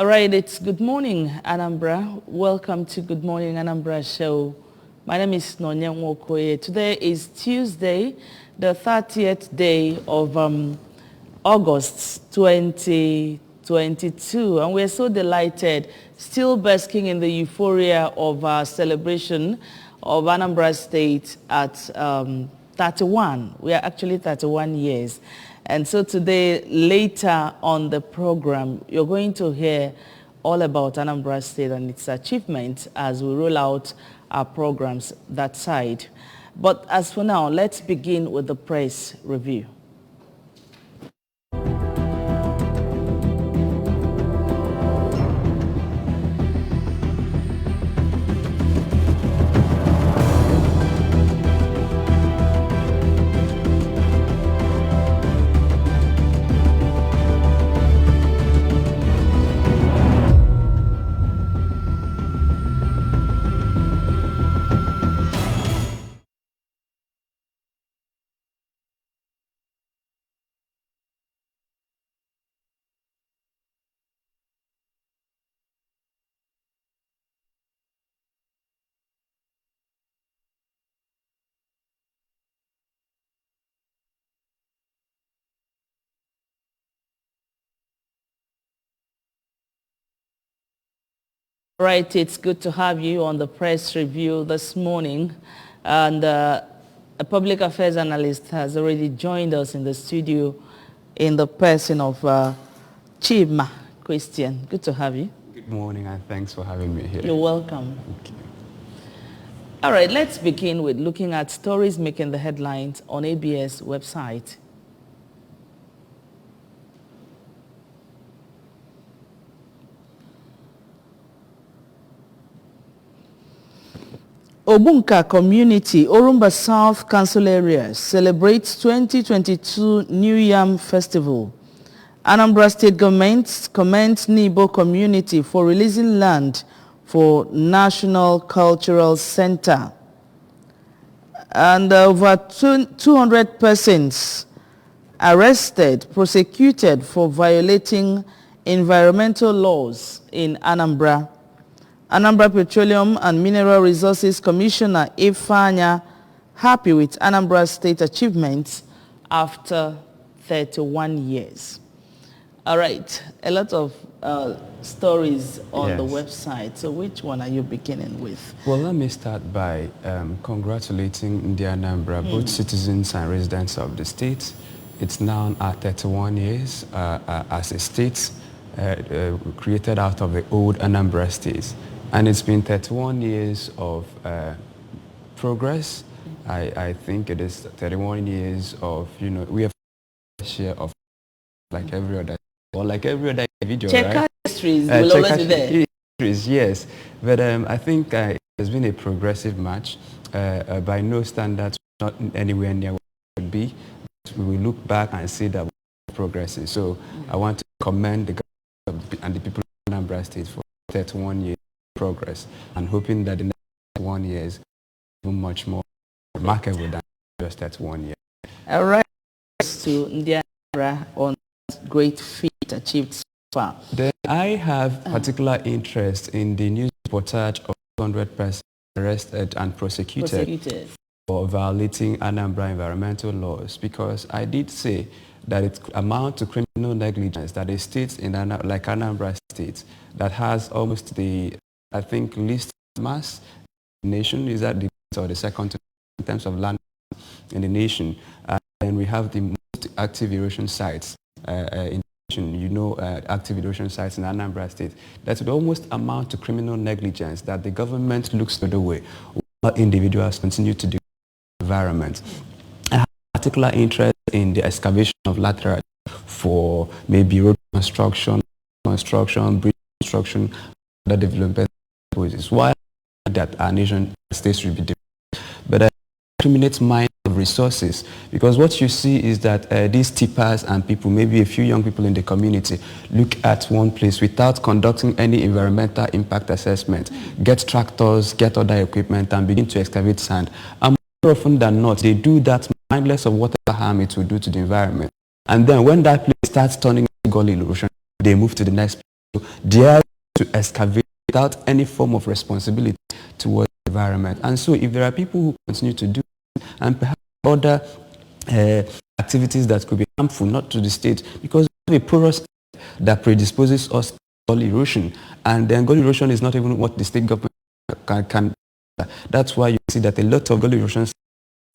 All right, it's Good Morning Anambra. Welcome to Good Morning Anambra show. My name is Nonya Nwokoye. Today is Tuesday, the 30th day of August 2022, and we're so delighted, still basking in the euphoria of our celebration of Anambra State at 31. We are actually 31 years. And so today, later on the program, you're going to hear all about Anambra State and its achievements as we roll out our programs that side. But as for now, let's begin with the press review. Right, it's good to have you on the press review this morning. And a public affairs analyst has already joined us in the studio in the person of Chima Christian. Good to have you. Good morning, and thanks for having me here. You're welcome. Thank you. All right, let's begin with looking at stories making the headlines on ABS website. Obunka Community, Orumba South Council Area celebrates 2022 New Yam Festival. Anambra State Government commends Nibo Community for releasing land for National Cultural Center. And over 200 persons arrested, prosecuted for violating environmental laws in Anambra. Anambra Petroleum and Mineral Resources Commissioner Ifeanya happy with Anambra State achievements after 31 years. All right, a lot of stories on the website. So which one are you beginning with? Well, let me start by congratulating the Anambra, both citizens and residents of the state. It's now at 31 years as a state created out of the old Anambra State. And it's been 31 years of progress. I think it is 31 years of, we have a share of like every other, or like every other individual, Checker histories will always be there. Histories, yes. But I think it has been a progressive march. By no standards, not anywhere near what it would be. But we will look back and see that progresses. So I want to commend the government and the people of Anambra State for 31 years. Progress, and hoping that the next 1 year is much more remarkable than just that 1 year. All right, to Ndianra on great feat achieved so far. Then I have particular interest in the news reportage of 200 persons arrested and prosecuted for violating Anambra environmental laws, because I did say that it amounts to criminal negligence that a state in like Anambra State that has almost the I think least mass in the nation is at the or the second in terms of land in the nation. And we have the most active erosion sites in the nation, active erosion sites in Anambra State. That would almost amount to criminal negligence that the government looks the other way while individuals continue to do the environment. I have particular interest in the excavation of lateral for maybe road construction, bridge construction, other development. Is why that our nation states should be different. But discriminate mind of resources, because what you see is that these tippers and people, maybe a few young people in the community, look at one place without conducting any environmental impact assessment, get tractors, get other equipment, and begin to excavate sand. And more often than not, they do that mindless of whatever harm it will do to the environment. And then when that place starts turning into gully erosion, they move to the next place. dare to excavate without any form of responsibility towards the environment. And so if there are people who continue to do it, and perhaps other activities that could be harmful, not to the state, because we have a porous state that predisposes us to soil erosion, and then soil erosion is not even what the state government can. That's why you see that a lot of soil erosion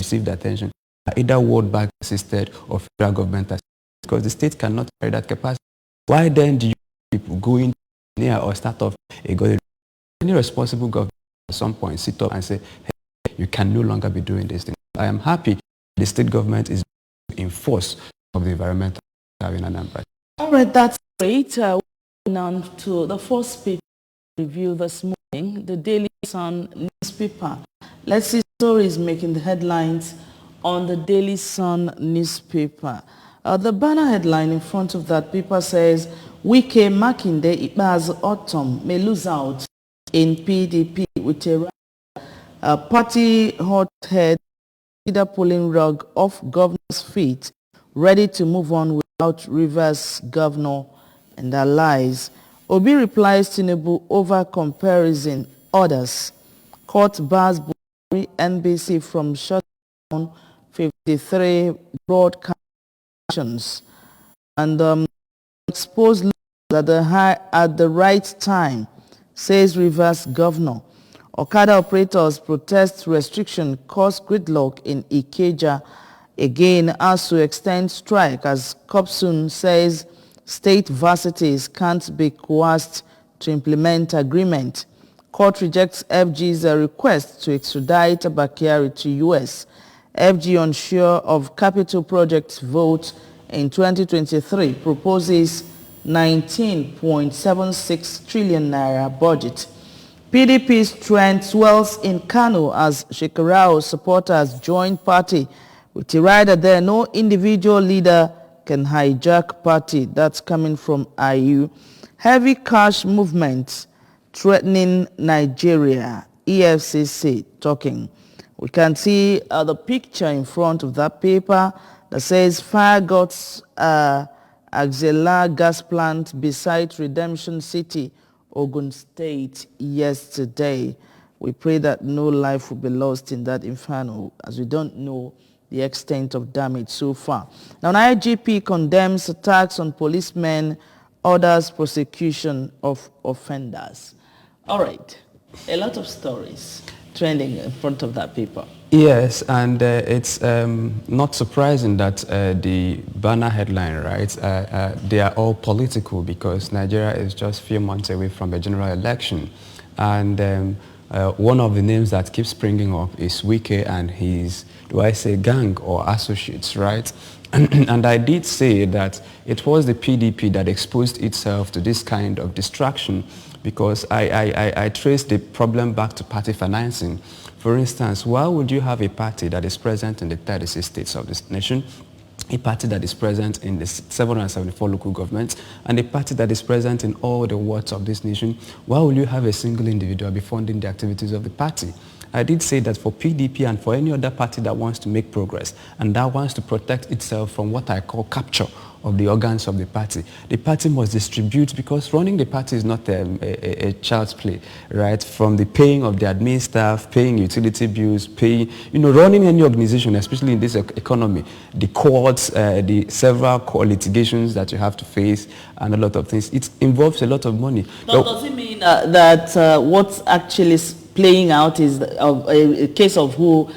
received attention, either World Bank assisted or federal government assisted, because the state cannot carry that capacity. Why then do you people go in near or start off a goal? Any responsible government at some point sit up and say, hey, you can no longer be doing this thing. I am happy the state government is enforce of the environmental in Anambra. All right, that's great. We're on to the first paper review this morning, the Daily Sun newspaper. Let's see stories making the headlines on the Daily Sun newspaper. The banner headline in front of that paper says, Wike Makinde Ikpeazu Autumn may lose out in PDP with a party hothead leader pulling rug off governor's feet, ready to move on without Rivers governor and allies. Obi replies Tinubu over comparison orders. Court bars Buhari NBC from shutdown 53 broadcasts and expose at the right time, says Rivers governor. Okada operators protest restriction cause gridlock in Ikeja. Again, as to extend strike as Kopsun says state varsities can't be coerced to implement agreement. Court rejects FG's request to extradite Bakari to US. FG unsure of capital project vote in 2023 proposes 19.76 trillion naira budget. PDP's trend swells in Kano as Shekarau supporters join party with a rider there. No individual leader can hijack party. That's coming from IU. Heavy cash movement threatening Nigeria. EFCC talking. We can see the picture in front of that paper that says fire got Axela gas plant beside Redemption City, Ogun State yesterday. We pray that no life will be lost in that inferno, as we don't know the extent of damage so far. Now, IGP condemns attacks on policemen, orders prosecution of offenders. All right, a lot of stories trending in front of that paper. Yes, and it's not surprising that the banner headline, right, they are all political because Nigeria is just a few months away from a general election. And one of the names that keeps springing up is Wike and his, do I say gang or associates, right? And I did say that it was the PDP that exposed itself to this kind of distraction because I traced the problem back to party financing. For instance, why would you have a party that is present in the 36 states of this nation, a party that is present in the 774 local governments, and a party that is present in all the wards of this nation? Why will you have a single individual be funding the activities of the party? I did say that for PDP and for any other party that wants to make progress and that wants to protect itself from what I call capture of the organs of the party must distribute, because running the party is not a child's play, right? From the paying of the admin staff, paying utility bills, paying, running any organization, especially in this economy, the courts, the several court litigations that you have to face and a lot of things, it involves a lot of money. Does it mean that what's actually playing out is a case of who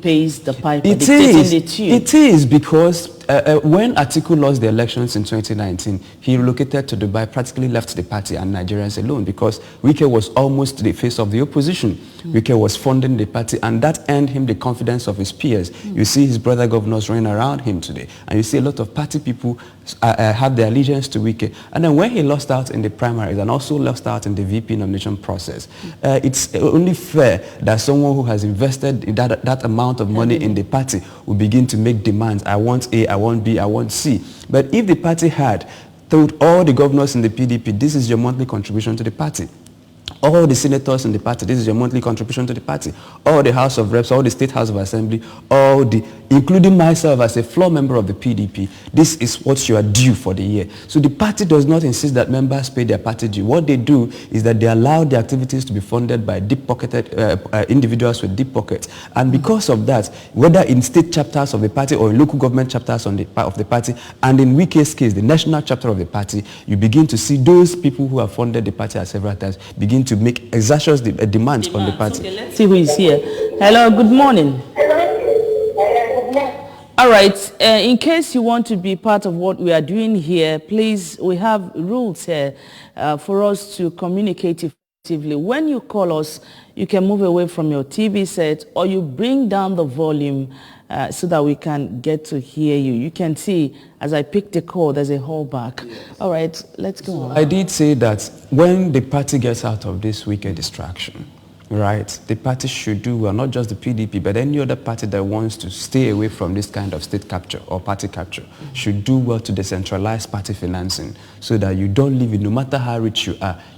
pays the piper? It is because when Atiku lost the elections in 2019, he relocated to Dubai, practically left the party and Nigerians alone, because Wike was almost the face of the opposition. Wike was funding the party, and that earned him the confidence of his peers. You see his brother governors running around him today, and you see a lot of party people have their allegiance to Wike. And then when he lost out in the primaries and also lost out in the VP nomination process, it's only fair that someone who has invested in that amount of money in the party will begin to make demands. I want A, I want B, I want C. But if the party had told all the governors in the PDP, this is your monthly contribution to the party, all the senators in the party, this is your monthly contribution to the party, all the House of Reps, all the State House of Assembly, including myself as a floor member of the PDP, this is what you are due for the year. So the party does not insist that members pay their party due. What they do is that they allow the activities to be funded by deep-pocketed individuals with deep pockets. And because of that, whether in state chapters of the party or in local government chapters of the party, and in Wike's case, the national chapter of the party, you begin to see those people who have funded the party at several times begin to make exertions demands on the party. Okay, let's see who is here. Hello, good morning. All right, in case you want to be part of what we are doing here, please, we have rules here for us to communicate effectively. When you call us, you can move away from your TV set or you bring down the volume so that we can get to hear you. You can see, as I pick the call, there's a hallback. Yes. All right, let's go on. I did say that when the party gets out of this wicked distraction, right, the party should do well, not just the PDP, but any other party that wants to stay away from this kind of state capture or party capture should do well to decentralize party financing so that you don't leave it, no matter how rich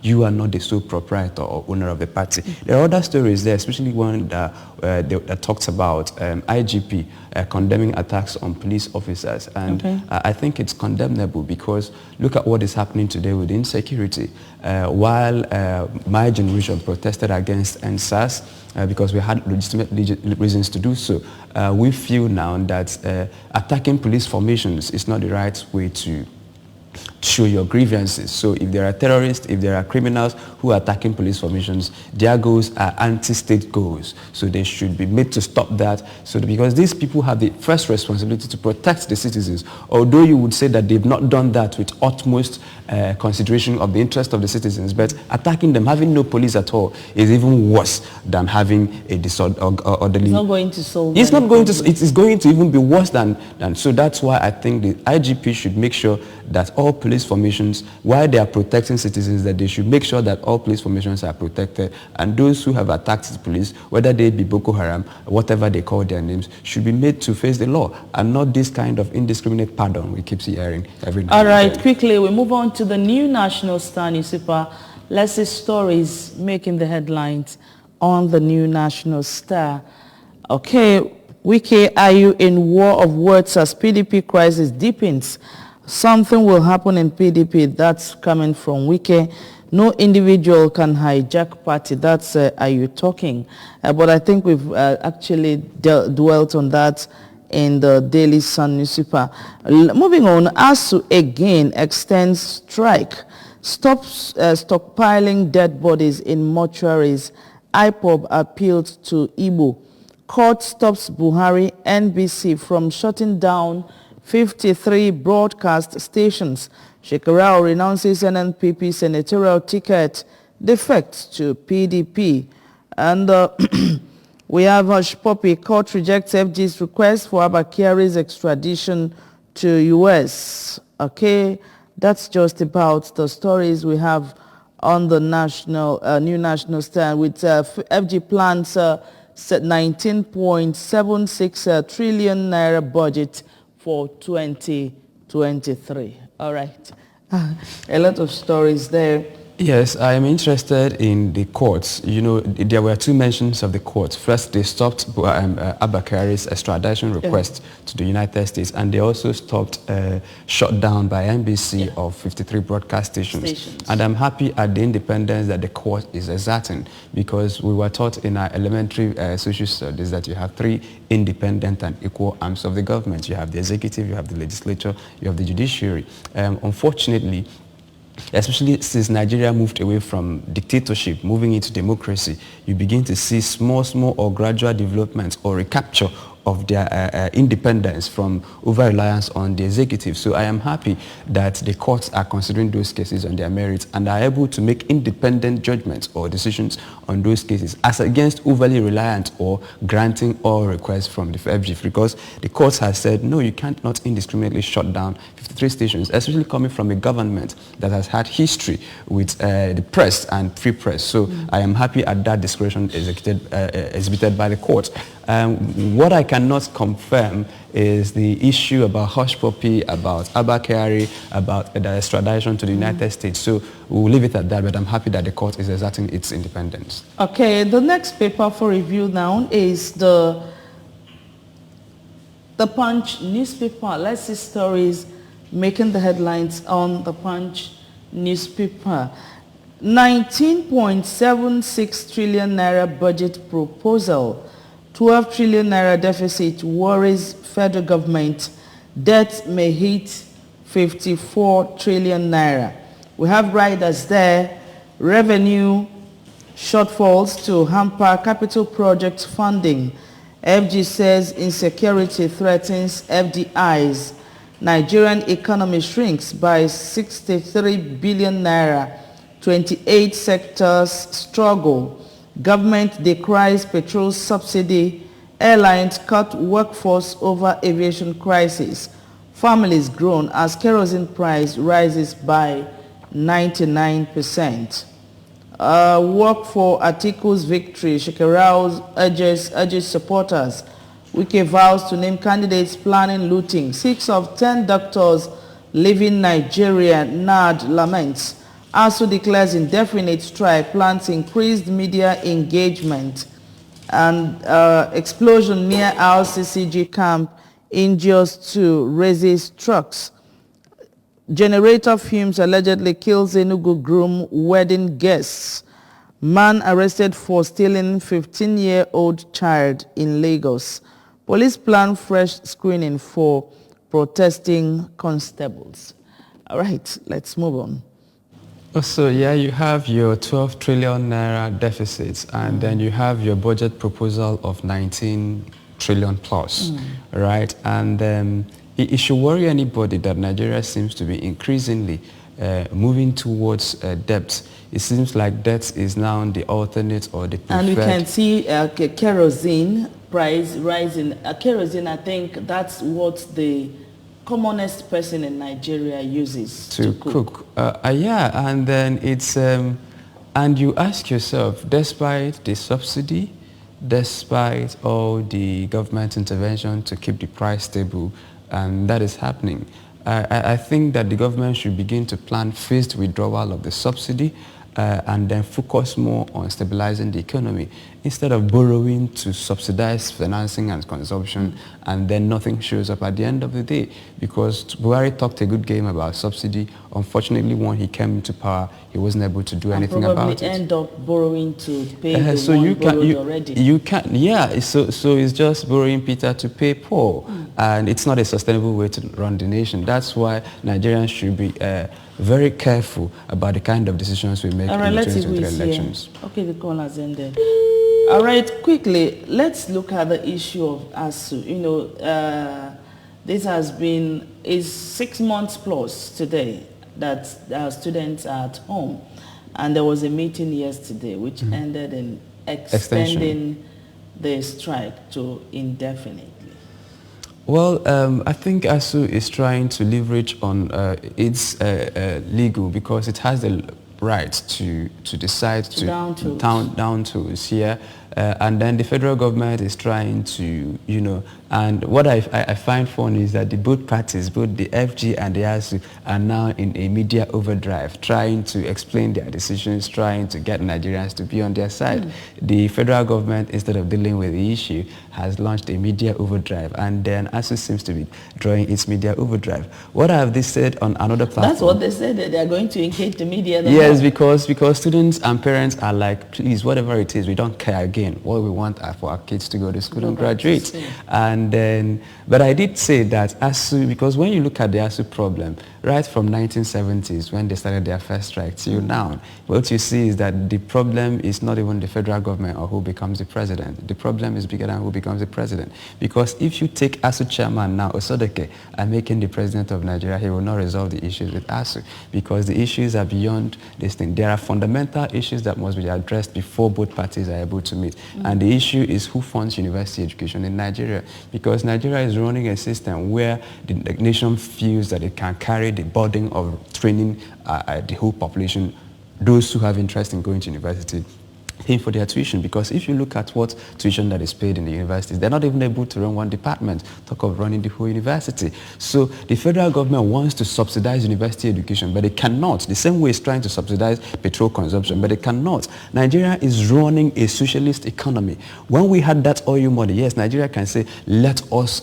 you are not the sole proprietor or owner of the party. There are other stories there, especially one that talks about IGP condemning attacks on police officers. And I think it's condemnable because look at what is happening today with insecurity. While my generation protested against NSAS because we had legitimate reasons to do so, we feel now that attacking police formations is not the right way to show your grievances. So if there are terrorists, if there are criminals who are attacking police formations, their goals are anti-state goals. So they should be made to stop that. So because these people have the first responsibility to protect the citizens, although you would say that they've not done that with utmost consideration of the interest of the citizens, but attacking them, having no police at all, is even worse than having a disorderly... It's not going to solve It's not going to... It is going to even be worse than... So that's why I think the IGP should make sure that all police formations, while they are protecting citizens, that they should make sure that all police formations are protected, and those who have attacked the police, whether they be Boko Haram, whatever they call their names, should be made to face the law, and not this kind of indiscriminate pardon we keep hearing every day. All right, quickly, we move on to the new National Star newspaper. Let's see stories making the headlines on the new National Star. Okay, Wike, are you in war of words as PDP crisis deepens? Something will happen in PDP. That's coming from Wike. No individual can hijack party. That's are you talking? But I think we've actually dwelt on that in the Daily Sun newspaper. Moving on, ASU again extends strike. Stops stockpiling dead bodies in mortuaries. IPOB appealed to Igbo. Court stops Buhari NBC from shutting down 53 broadcast stations. Shekarau renounces NNPP senatorial ticket, defects to PDP. And we have Hush Poppy. Court rejects FG's request for Abakari's extradition to US. Okay, that's just about the stories we have on the new National Stand, with FG plans 19.76 trillion naira budget for 2023. All right. A lot of stories there. Yes, I am interested in the courts. You know, there were two mentions of the courts. First, they stopped Abakari's extradition request to the United States, and they also stopped shutdown by NBC of 53 broadcast stations. And I'm happy at the independence that the court is exerting, because we were taught in our elementary social studies that you have three independent and equal arms of the government. You have the executive, you have the legislature, you have the judiciary. Unfortunately, especially since Nigeria moved away from dictatorship, moving into democracy, you begin to see small or gradual developments or recapture of their independence from over-reliance on the executive. So I am happy that the courts are considering those cases on their merits and are able to make independent judgments or decisions on those cases, as against overly reliant or granting all requests from the FG, because the courts have said, no, you can't not indiscriminately shut down 53 stations, especially coming from a government that has had history with the press and free press. So I am happy at that discretion exhibited by the court. What I can cannot confirm is the issue about hush puppy, about Abba Kyari, about the extradition to the United States. So we'll leave it at that, but I'm happy that the court is exerting its independence. Okay, the next paper for review now is the Punch newspaper. Let's see stories making the headlines on the Punch newspaper. 19.76 trillion naira budget proposal. 12 trillion naira deficit worries federal government. Debt may hit 54 trillion naira. We have riders there. Revenue shortfalls to hamper capital project funding. FG says insecurity threatens FDIs. Nigerian economy shrinks by 63 billion naira. 28 sectors struggle. Government decries petrol subsidy. Airlines cut workforce over aviation crisis. Families groan as kerosene price rises by 99%. Work for Atiku's victory. Shekarau urges supporters. Wike vows to name candidates planning looting. 6 of 10 doctors leaving Nigeria. NAD laments. ASU declares indefinite strike. Plans increased media engagement. And explosion near RCCG camp injures 2, raises trucks. Generator fumes allegedly kills Enugu groom wedding guests. Man arrested for stealing 15-year-old child in Lagos. Police plan fresh screening for protesting constables. All right, let's move on. So yeah, you have your 12 trillion naira deficits, and then you have your budget proposal of 19 trillion plus, right? And it should worry anybody that Nigeria seems to be increasingly moving towards debt. It seems like debt is now the alternate or the preferred. And we can see kerosene price rising. Kerosene, I think that's what the commonest person in Nigeria uses to cook. Yeah, and then it's, and you ask yourself, despite the subsidy, despite all the government intervention to keep the price stable, and that is happening, I think that the government should begin to plan phased withdrawal of the subsidy and then focus more on stabilizing the economy instead of borrowing to subsidize financing and consumption, and then nothing shows up at the end of the day. Because Buhari talked a good game about subsidy. Unfortunately, when he came into power, he wasn't able to do anything about it. Probably end up borrowing to pay the so one you borrowed already. You can't, yeah, so it's just borrowing Peter to pay Paul. And it's not a sustainable way to run the nation. That's why Nigerians should be very careful about the kind of decisions we make in the 2023 elections. Okay, the call has ended. All right, quickly, let's look at the issue of ASU. You know, this has been, is 6 months plus today that our students are at home. And there was a meeting yesterday which ended in extending the strike to indefinitely. Well, I think ASU is trying to leverage on its legal, because it has the right to decide to down tools here. And then the federal government is trying to, you know, and what I find funny is that both parties, both the FG and the ASU, are now in a media overdrive, trying to explain their decisions, trying to get Nigerians to be on their side. The federal government, instead of dealing with the issue, has launched a media overdrive, and then ASU seems to be drawing its media overdrive. What have they said on another platform? That's what they said, that they are going to engage the media. Yes, because students and parents are like, please, whatever it is, we don't care again. What we want are for our kids to go to school and graduate. And then, but I did say that ASU, because when you look at the ASU problem, right from 1970s when they started their first strike till now, what you see is that the problem is not even the federal government or who becomes the president. The problem is bigger than who becomes the president. Because if you take ASU chairman now, Osodeke, and make him the president of Nigeria, he will not resolve the issues with ASU, because the issues are beyond this thing. There are fundamental issues that must be addressed before both parties are able to meet. And the issue is who funds university education in Nigeria, because Nigeria is running a system where the nation feels that it can carry the burden of training the whole population, those who have interest in going to university, paying for their tuition, because if you look at what tuition that is paid in the universities, they're not even able to run one department, talk of running the whole university. So the federal government wants to subsidize university education, but they cannot. The same way it's trying to subsidize petrol consumption, but they cannot. Nigeria is running a socialist economy. When we had that oil money, yes, Nigeria can say, let us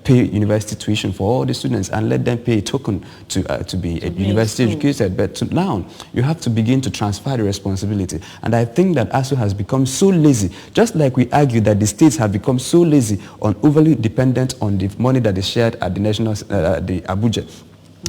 pay university tuition for all the students and let them pay a token to be university educated. But now, you have to begin to transfer the responsibility. And I think that ASUU has become so lazy, just like we argue that the states have become so lazy on overly dependent on the money that is shared at the national, the Abuja.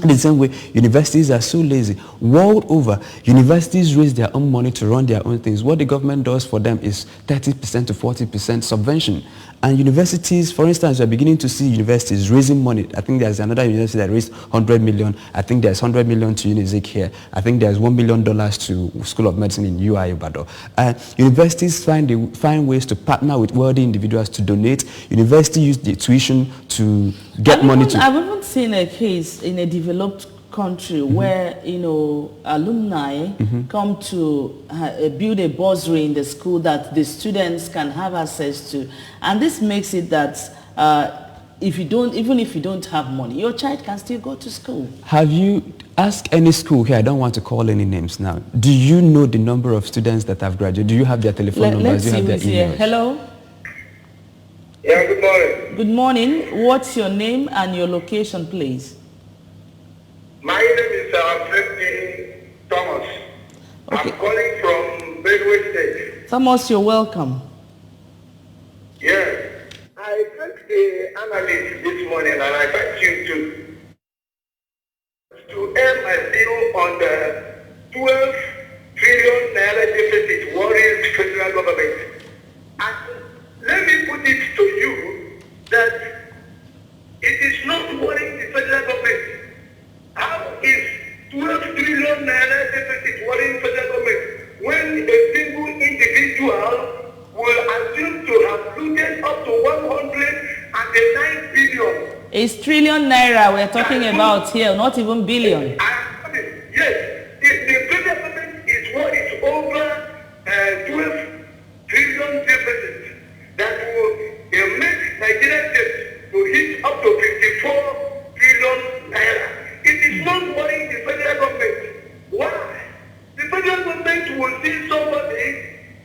In the same way, universities are so lazy. World over, universities raise their own money to run their own things. What the government does for them is 30% to 40% subvention. And universities, for instance, we are beginning to see universities raising money. I think there's another university that raised 100 million. I think there's 100 million to UNIZIK here. I think there's $1 million to School of Medicine in UI Ibadan. Universities find ways to partner with wealthy individuals to donate. University use the tuition to get money to... I've even seen a case in a developed country where, you know, alumni come to build a bursary in the school that the students can have access to. And this makes it that even if you don't have money, your child can still go to school. Have you asked any school here? I don't want to call any names now. Do you know the number of students that have graduated? Do you have their telephone numbers? Do you have their emails? Hello? Yeah, good morning. Good morning. What's your name and your location, please? My name is Freddy Thomas. Okay. I'm calling from Benue State. Thomas, you're welcome. Yes. I sent the analyst this morning and I thank you to air my view on the 12 trillion naira deficit worries federal government. And let me put it to you that it is not worrying the federal government. How is 12 trillion naira deficit worrying federal government when a single individual will assume to have looted up to 109 billion? It's trillion naira we're talking about here, not even billion. Yes, the federal government is worried over 12 trillion deficit that will make Nigerian debt to hit up to 54 trillion naira. It is not worrying the federal government. Why? The federal government will see somebody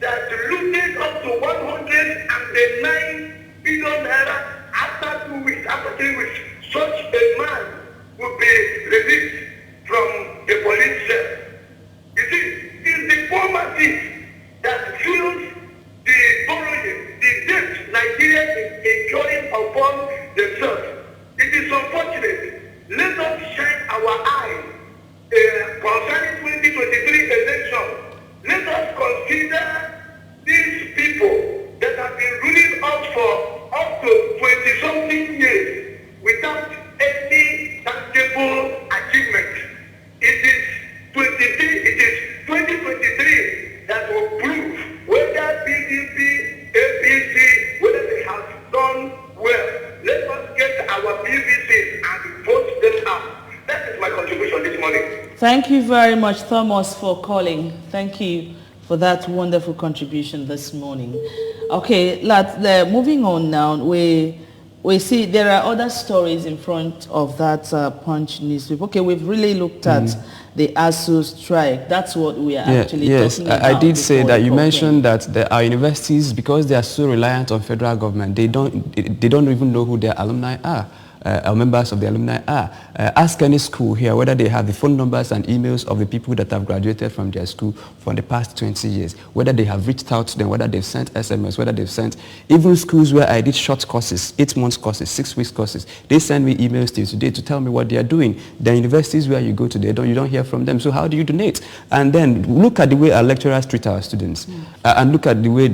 that looted up to 109 billion naira after 2 weeks, after 3 weeks. Such a man will be released from the police cell. You see, it's the poverty that fuels the borrowing, the debt Nigeria is incurring upon themselves. It is unfortunate. Let us shine our eyes concerning 2023 election. Let us consider these people that have been ruling us for up to 20-something years without any tangible achievement. It is 2023 that will prove whether PDP, APC, whether they have done well. Let us get our PVCs and vote them out. That is my contribution this morning. Thank you very much, Thomas, for calling. Thank you for that wonderful contribution this morning. Okay, moving on now, we see there are other stories in front of that Punch newspaper. Okay, we've really looked at the ASUU strike. That's what we are actually talking about. Yes, I did say that. You mentioned that our universities, because they are so reliant on federal government, they don't even know who their alumni are. Members of the alumni are. Ask any school here whether they have the phone numbers and emails of the people that have graduated from their school for the past 20 years, whether they have reached out to them, whether they've sent SMS, whether they've sent, even schools where I did short courses, 8 months courses, 6 weeks courses, they send me emails till today to tell me what they are doing. The universities where you go to, you don't hear from them. So how do you donate? And then look at the way our lecturers treat our students, and look at the way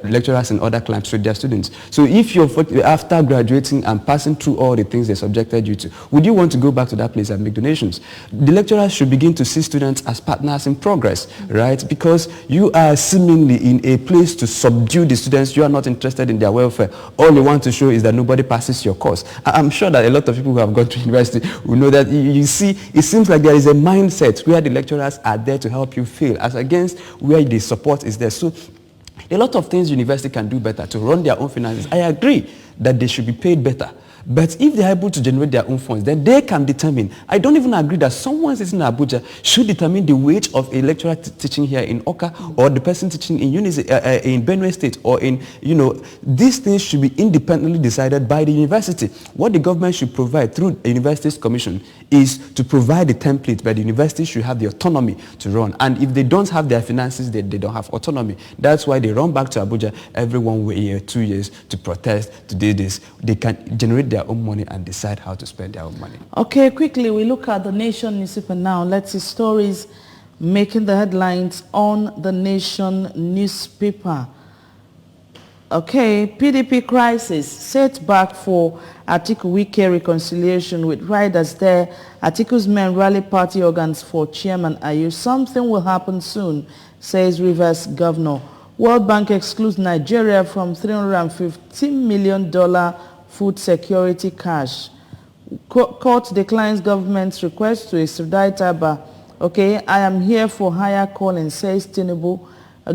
lecturers in other climes treat their students. So if you're after graduating and passing through all the things they subjected you to, would you want to go back to that place and make donations? The lecturers should begin to see students as partners in progress, right? Because you are seemingly in a place to subdue the students. You are not interested in their welfare. All you want to show is that nobody passes your course. I'm sure that a lot of people who have gone to university will know that you see, it seems like there is a mindset where the lecturers are there to help you fail, as against where the support is there. So a lot of things university can do better to run their own finances. I agree that they should be paid better. But if they're able to generate their own funds, then they can determine. I don't even agree that someone sitting in Abuja should determine the wage of a lecturer teaching here in Oka, or the person teaching in in Benue State, or in, these things should be independently decided by the university. What the government should provide through the Universities Commission is to provide the template, but the university should have the autonomy to run. And if they don't have their finances, they don't have autonomy. That's why they run back to Abuja every 1 year, 2 years to protest, to do this. They can generate their own money and decide how to spend their own money. Okay, quickly, we look at the Nation newspaper now. Let's see stories making the headlines on the Nation newspaper. Okay, PDP crisis, setback for Atiku Wike reconciliation with riders there. Atiku's men rally party organs for Chairman Ayu. Something will happen soon, says Rivers Governor. World Bank excludes Nigeria from $315 million food security cash. Court declines government's request to extradite Abba. Okay, I am here for higher calling, says Tinubu.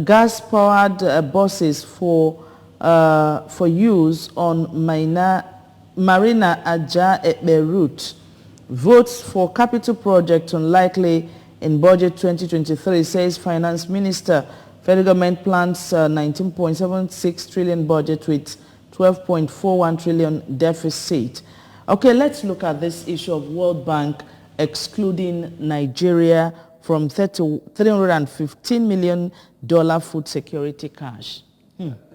Gas-powered buses for use on Marina Aja Ekpe route. Votes for capital project unlikely in budget 2023, says Finance Minister. Federal government plans 19.76 trillion budget with 12.41 trillion deficit. Okay, let's look at this issue of World Bank excluding Nigeria from $315 million food security cash.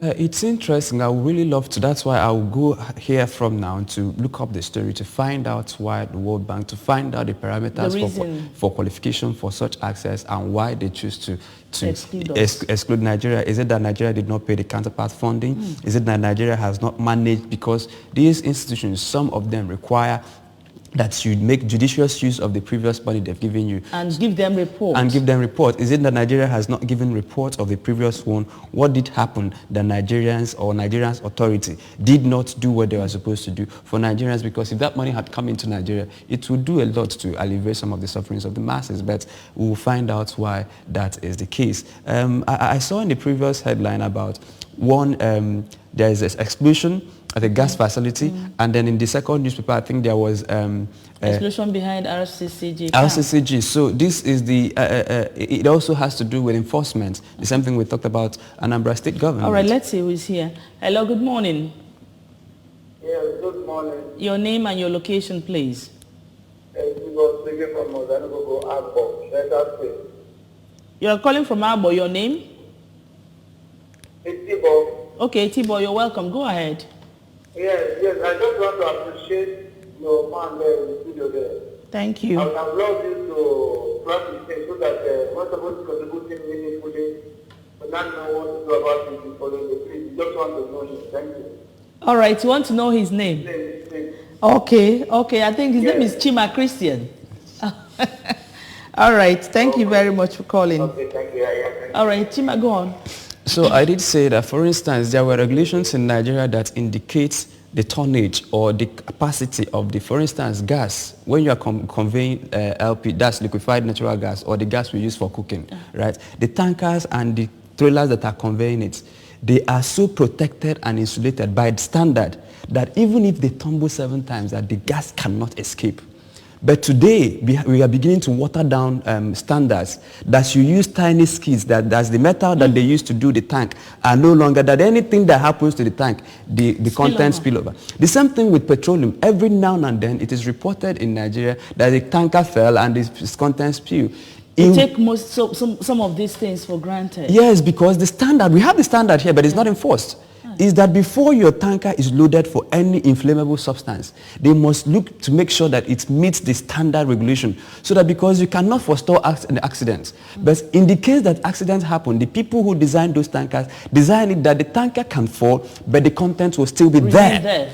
It's interesting. I would really love to. That's why I will go here from now to look up the story, to find out why the World Bank, to find out the parameters for qualification for such access, and why they choose to exclude Nigeria. Is it that Nigeria did not pay the counterpart funding? Is it that Nigeria has not managed? Because these institutions, some of them require that you make judicious use of the previous money they've given you. And give them reports. Is it that Nigeria has not given reports of the previous one? What did happen that Nigerians or Nigerians authority did not do what they were supposed to do for Nigerians? Because if that money had come into Nigeria, it would do a lot to alleviate some of the sufferings of the masses. But we will find out why that is the case. I saw in the previous headline about one, there is this explosion at a gas facility, and then in the second newspaper, I think there was explosion behind RCCG. RCCG. So this is the. It also has to do with enforcement. The same thing we talked about Anambra State government. All right, let's see who is here. Hello, good morning. Yes, good morning. Your name and your location, please. Speaking from Agbo, Delta State. You are calling from Agbo. Your name? It's Tibo. Okay, Tibo, you're welcome. Go ahead. Yes, I just want to appreciate your man there in the studio there. Thank you. I would have loved you to practice so that most of us contributing meaningfully, but not know what to do about it before the street. You just want to know him. Thank you. All right, you want to know his name? Okay, I think his name is Chima Christian. All right, thank you very much for calling. Okay, thank you. All right, Chima, go on. So I did say that, for instance, there were regulations in Nigeria that indicate the tonnage or the capacity of the, for instance, gas. When you are conveying LP, that's liquefied natural gas, or the gas we use for cooking, right? The tankers and the trailers that are conveying it, they are so protected and insulated by the standard that even if they tumble 7 times, that the gas cannot escape. But today, we are beginning to water down standards that you use tiny skids, that's the metal that they used to do the tank, and no longer that anything that happens to the tank, the contents spill over. The same thing with petroleum. Every now and then, it is reported in Nigeria that the tanker fell and its contents spill. We take some of these things for granted. Yes, because the standard, we have the standard here, but it's not enforced. Is that before your tanker is loaded for any inflammable substance, they must look to make sure that it meets the standard regulation, so that, because you cannot forestall accidents. But in the case that accidents happen, the people who designed those tankers design it that the tanker can fall, but the contents will still be there.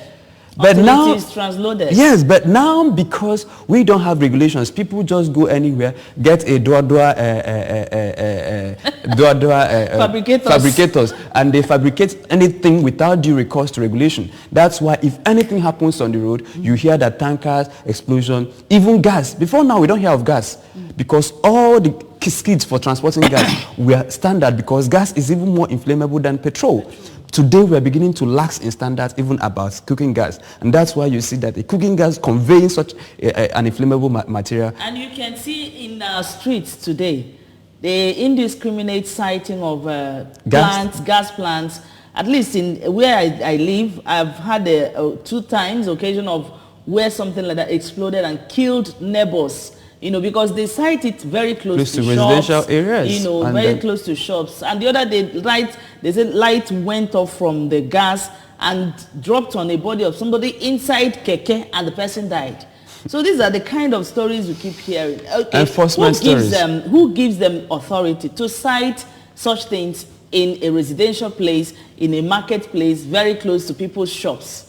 But now it is transloaded. Yes, but now because we don't have regulations, people just go anywhere, get a fabricators, and they fabricate anything without due recourse to regulation. That's why if anything happens on the road, you hear that tankers, explosion, even gas. Before now, we don't hear of gas because all the skids for transporting gas were standard because gas is even more inflammable than petrol. Today, we are beginning to lax in standards even about cooking gas. And that's why you see that a cooking gas conveying such an inflammable material. And you can see in our streets today, the indiscriminate sighting of gas plants. At least in where I live, I've had 2 times occasion of where something like that exploded and killed neighbors. You know, because they site it very close to residential shops, areas. you know, very close to shops. And the other day, they said light went off from the gas and dropped on a body of somebody inside keke, and the person died. So these are the kind of stories we keep hearing. Okay, enforcement stories. Who gives them authority to cite such things in a residential place, in a marketplace, very close to people's shops?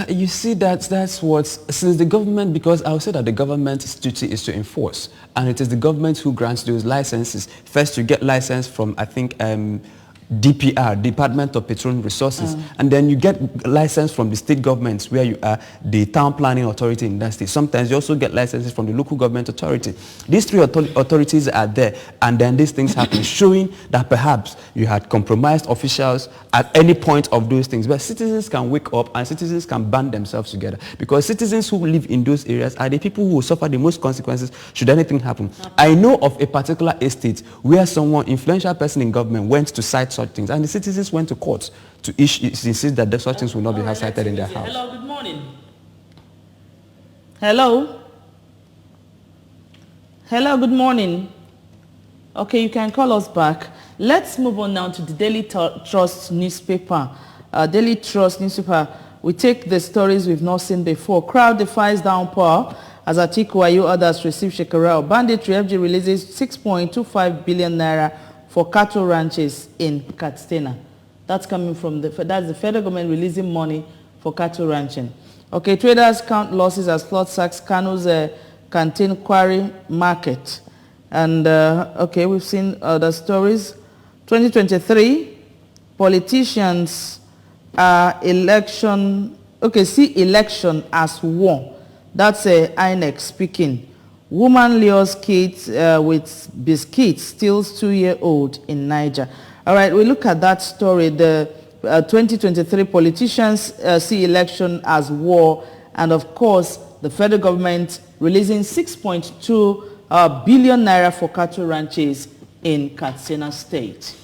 You see, that's what, since the government, because I would say that the government's duty is to enforce, and it is the government who grants those licenses. First, you get license from, I think, DPR, Department of Petroleum Resources, and then you get license from the state governments where you are the town planning authority in that state. Sometimes you also get licenses from the local government authority. These 3 authorities are there, and then these things happen, showing that perhaps you had compromised officials at any point of those things. But citizens can wake up and citizens can band themselves together, because citizens who live in those areas are the people who will suffer the most consequences should anything happen. I know of a particular estate where someone, influential person in government, went to cite such things, and the citizens went to court to insist that such things will not be cited in their house. Hello, good morning. Hello. Hello, good morning. Okay, you can call us back. Let's move on now to the Daily Trust newspaper. Daily Trust newspaper, we take the stories we've not seen before. Crowd defies downpour as Atiku Ayu others receive Shekarau. Banditry, FG releases 6.25 billion naira for cattle ranches in Katsina. That's coming from that's the federal government releasing money for cattle ranching. Okay, traders count losses as flood sacks Kanu's canteen quarry market. And okay, we've seen other stories. 2023, politicians see election as war. That's INEC speaking. Woman lures kids with biscuits, steals 2-year-old in Niger. All right, we look at that story. The 2023 politicians see election as war, and of course, the federal government releasing 6.2 billion naira for cattle ranches in Katsina State.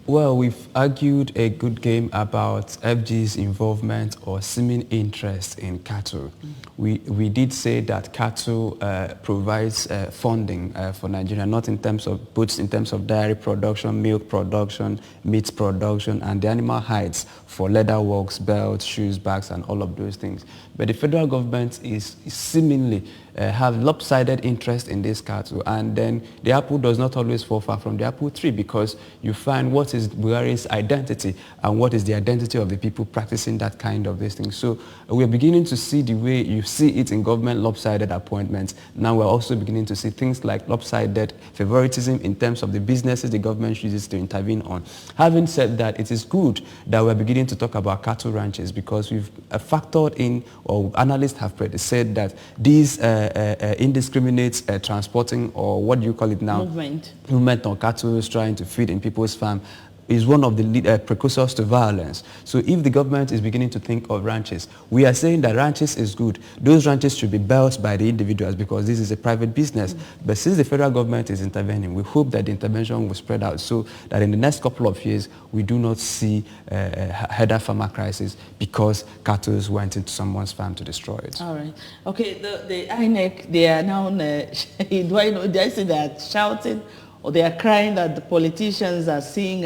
Well, we've argued a good game about FG's involvement or seeming interest in cattle. We did say that cattle provides funding for Nigeria, not in terms of boots, in terms of dairy production, milk production, meat production, and the animal hides for leather works, belts, shoes, bags, and all of those things. But the federal government is seemingly have lopsided interest in this cattle, and then the apple does not always fall far from the apple tree, because you find what is Buhari's identity and what is the identity of the people practicing that kind of this thing. So we're beginning to see the way you see it in government lopsided appointments. Now we're also beginning to see things like lopsided favoritism in terms of the businesses the government chooses to intervene on. Having said that, it is good that we're beginning to talk about cattle ranches, because we've factored in, or analysts have said that these indiscriminate transporting, or what do you call it now? Movement on cattle is trying to feed in people's farm, is one of the precursors to violence. So if the government is beginning to think of ranches, we are saying that ranches is good. Those ranches should be built by the individuals, because this is a private business. But since the federal government is intervening, we hope that the intervention will spread out, so that in the next couple of years, we do not see header farmer crisis because cattle went into someone's farm to destroy it. All right. Okay, the INEC, they are now, do I say that shouting, or they are crying that the politicians are seeing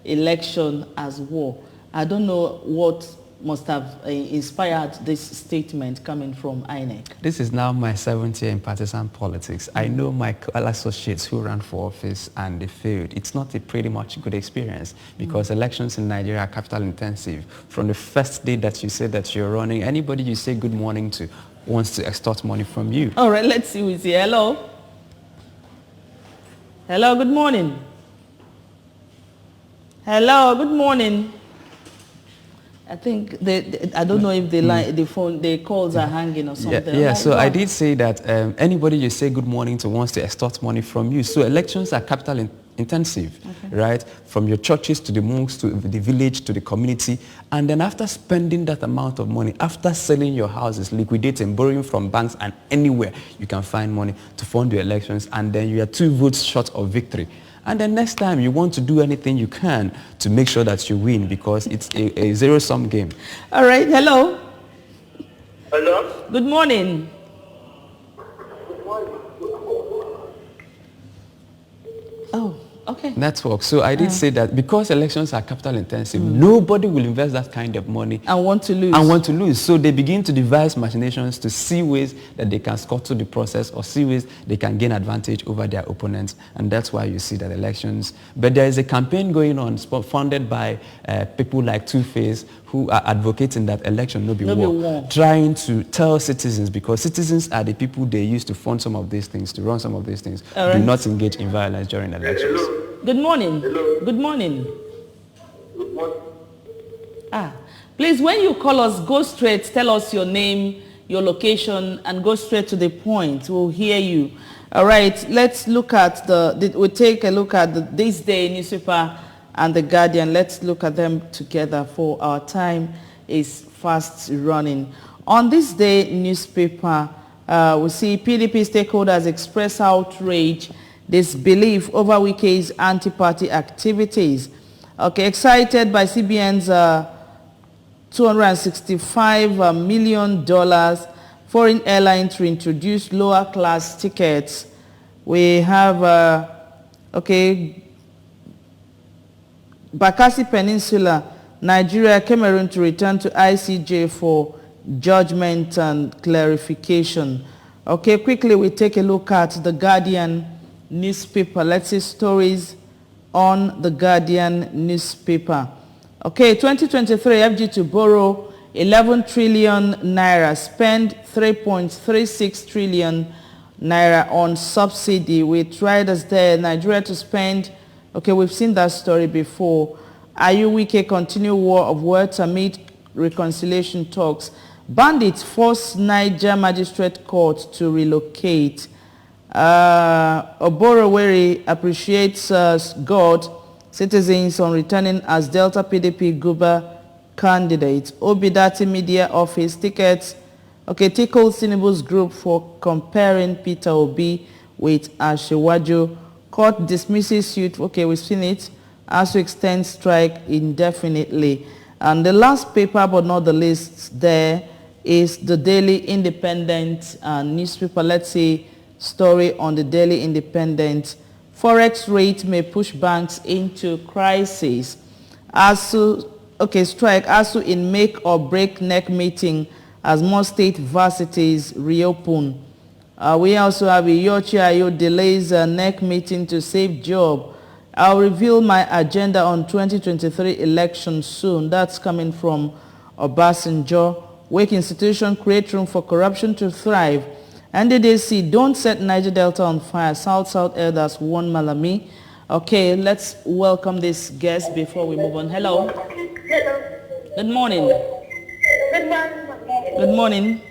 election as war? I don't know what must have inspired this statement coming from INEC. This is now my 7th year in partisan politics. I know my associates who ran for office and they failed. It's not a pretty much good experience because elections in Nigeria are capital intensive. From the first day that you say that you're running, anybody you say good morning to wants to extort money from you. All right, let's see who's here. Hello. Hello, good morning. Hello, good morning. I think I don't know if the calls are hanging or something. Yeah. So I did say that anybody you say good morning to wants to extort money from you. So elections are capital intensive, right? From your churches to the mosques to the village to the community. And then after spending that amount of money, after selling your houses, liquidating, borrowing from banks and anywhere you can find money to fund your elections, and then you are 2 votes short of victory. And then next time you want to do anything you can to make sure that you win because it's a zero-sum game. All right, hello. Hello? Good morning. Oh, okay. Network. So I did say that because elections are capital intensive, nobody will invest that kind of money And want to lose. So they begin to devise machinations to see ways that they can scuttle the process or see ways they can gain advantage over their opponents. And that's why you see that elections. But there is a campaign going on funded by people like Two-Face who are advocating that election no be war, trying to tell citizens, because citizens are the people they use to fund some of these things, to run some of these things, do not engage in violence during elections. Hello? Good morning. Hello? Good morning. Good morning. Please, when you call us, go straight, tell us your name, your location, and go straight to the point. We'll hear you. All right, let's look at we'll take a look at This Day newspaper and The Guardian. Let's look at them together, for our time is fast running. On This Day newspaper, we see PDP stakeholders express outrage, disbelief over Wike's anti-party activities. Okay, excited by CBN's $265 million foreign airline to introduce lower class tickets. We have, Bakassi Peninsula, Nigeria, Cameroon to return to ICJ for judgment and clarification. Okay, quickly we take a look at The Guardian newspaper. Let's see stories on The Guardian newspaper. Okay, 2023 FG to borrow 11 trillion naira, spend 3.36 trillion naira on subsidy. With riders there, Nigeria to spend, okay, we've seen that story before. Wike continue war of words amid reconciliation talks. Bandits force Niger Magistrate Court to relocate. Oboroweri appreciates God, citizens on returning as Delta PDP Guba candidate. Obidati Media Office tickets. Okay, tickles Tinubu's group for comparing Peter Obi with Ashewaju. Court dismisses suit. Okay, we've seen it. ASU extends strike indefinitely. And the last paper, but not the least, there is the Daily Independent newspaper. Let's see story on the Daily Independent. Forex rate may push banks into crisis. ASU, strike. ASU in make or break neck meeting as more state varsities reopen. We also have Iyorchia Ayo delays a neck meeting to save job. I'll reveal my agenda on 2023 election soon. That's coming from Obasanjo. Wake institution create room for corruption to thrive. NDDC, don't set Niger Delta on fire. South-South elders warn Malami. Okay, let's welcome this guest before we move on. Hello. Hello. Good morning. Good morning. Good morning.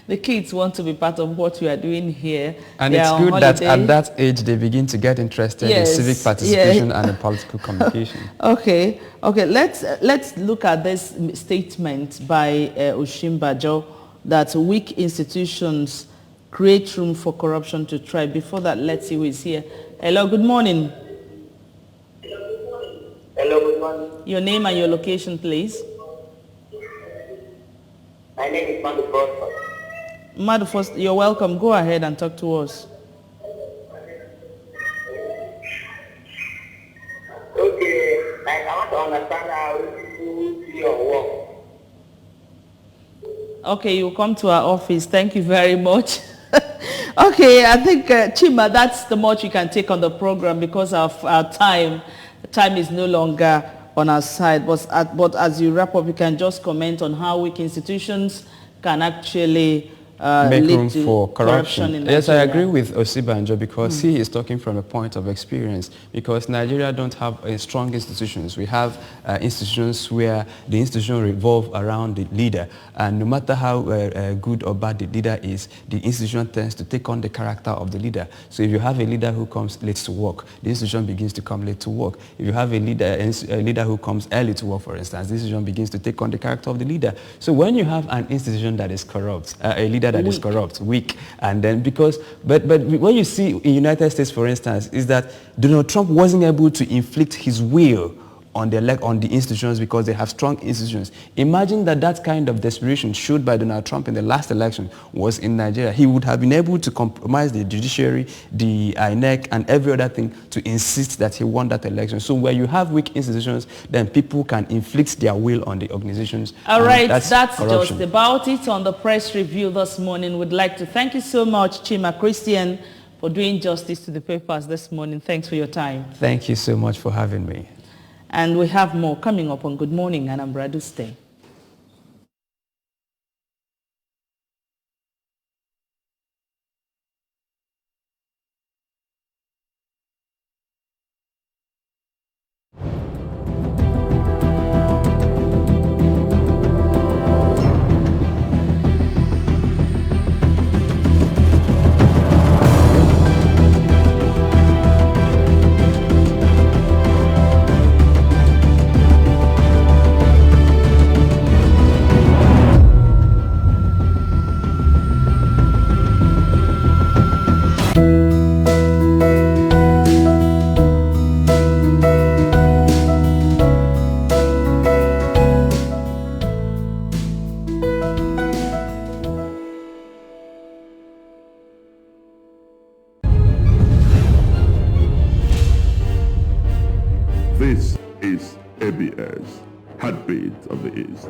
The kids want to be part of what we are doing here. And they it's good that at that age they begin to get interested in civic participation and in political communication. Okay, let's look at this statement by Oshimbajo that weak institutions create room for corruption to thrive. Before that, let's see who is here. Hello, good morning. Hello, good morning. Your name and your location, please. My name is Madu Foster. Madu Foster, you're welcome. Go ahead and talk to us. Okay, to understand how people see your work. Okay, you come to our office. Thank you very much. Okay, I think, Chima, that's the much you can take on the program because of our time. Time is no longer on our side. But as you wrap up, you can just comment on how weak institutions can actually make lead room to for corruption. in Yes, I Nigeria. agree with Osibanjo because he is talking from a point of experience, because Nigeria don't have strong institutions. We have institutions where the institution revolve around the leader, and no matter how good or bad the leader is, the institution tends to take on the character of the leader. So if you have a leader who comes late to work, the institution begins to come late to work. If you have a leader who comes early to work, for instance, the institution begins to take on the character of the leader. So when you have an institution that is corrupt, a leader that is corrupt, weak, and then but what you see in United States, for instance, is that Donald Trump wasn't able to inflict his will on the institutions because they have strong institutions. Imagine that kind of desperation showed by Donald Trump in the last election was in Nigeria. He would have been able to compromise the judiciary, the INEC, and every other thing to insist that he won that election. So where you have weak institutions, then people can inflict their will on the organizations. All right, that's corruption. just about it on the press review this morning. We'd like to thank you so much, Chima Christian, for doing justice to the papers this morning. Thanks for your time. Thank you so much for having me. And we have more coming up on Good Morning Anambra. Do stay. This is ABS, Heartbeat of the East.